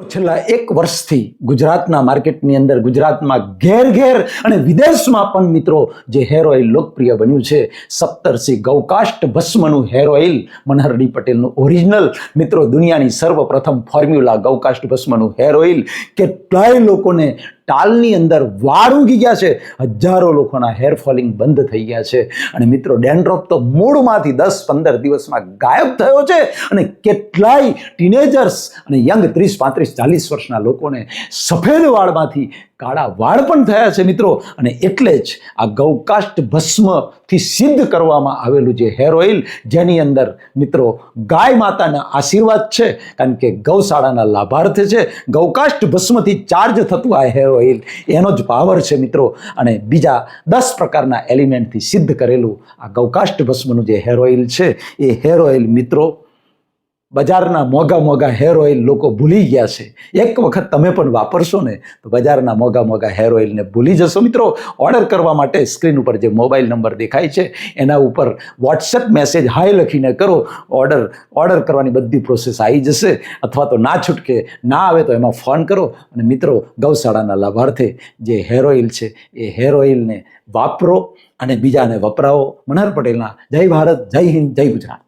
છેલ્લા એક વર્ષથી ગુજરાતના માર્કેટની અંદર ગુજરાતમાં ઘેર ઘેર અને વિદેશમાં પણ મિત્રો જે હેર ઓઇલ લોકપ્રિય બન્યું છે સપ્તર્ષિ ગૌકાષ્ટ ભસ્મનું હેર ઓઇલ મનહર ડી પટેલનું ઓરિજિનલ મિત્રો દુનિયાની સર્વપ્રથમ ફોર્મ્યુલા ગૌકાષ્ટ ભસ્મનું હેર ઓઇલ કેટલાય લોકોને ટાલની અંદર વાળ ઉગી ગયા છે, હજારો લોકોના હેર ફોલિંગ બંધ થઈ ગયા છે અને મિત્રો ડેન્ડ્રફ તો મૂળમાંથી 10-15 દિવસમાં ગાયબ થયો છે અને કેટલાય ટીનેજર્સ અને યંગ 30-35-40 વર્ષના લોકોને સફેદ વાળમાંથી કાળા વાળ પણ થયા છે મિત્રો. અને એટલે જ આ ગૌકાષ્ટ ભસ્મથી સિદ્ધ કરવામાં આવેલું જે હેર ઓઇલ, જેની અંદર મિત્રો ગાય માતાના આશીર્વાદ છે, કારણ કે ગૌશાળાના લાભાર્થે છે, ગૌકાષ્ટ ભસ્મથી ચાર્જ થતું આ હેર ઓઇલ એનો જ પાવર છે મિત્રો. અને બીજા 10 પ્રકારના એલિમેન્ટથી સિદ્ધ કરેલું આ ગૌકાષ્ટ ભસ્મનું જે હેર ઓઇલ છે એ હેર ઓઇલ મિત્રો બજારના મોંઘા હેર ઓઇલ લોકો ભૂલી ગયા છે. એક વખત તમે પણ વાપરશો ને તો બજારના મોંઘા હેર ઓઇલને ભૂલી જશો મિત્રો. ઓર્ડર કરવા માટે સ્ક્રીન ઉપર જે મોબાઈલ નંબર દેખાય છે એના ઉપર વોટ્સએપ મેસેજ હાય લખીને કરો. ઓર્ડર કરવાની બધી પ્રોસેસ આવી જશે, અથવા તો ના છૂટકે ના આવે તો એમાં ફોન કરો. અને મિત્રો ગૌશાળાના લાભાર્થે જે હેર ઓઇલ છે એ હેર ઓઇલને વાપરો અને બીજાને વપરાવો. મનહર પટેલના જય ભારત, જય હિન્દ, જય ગુજરાત.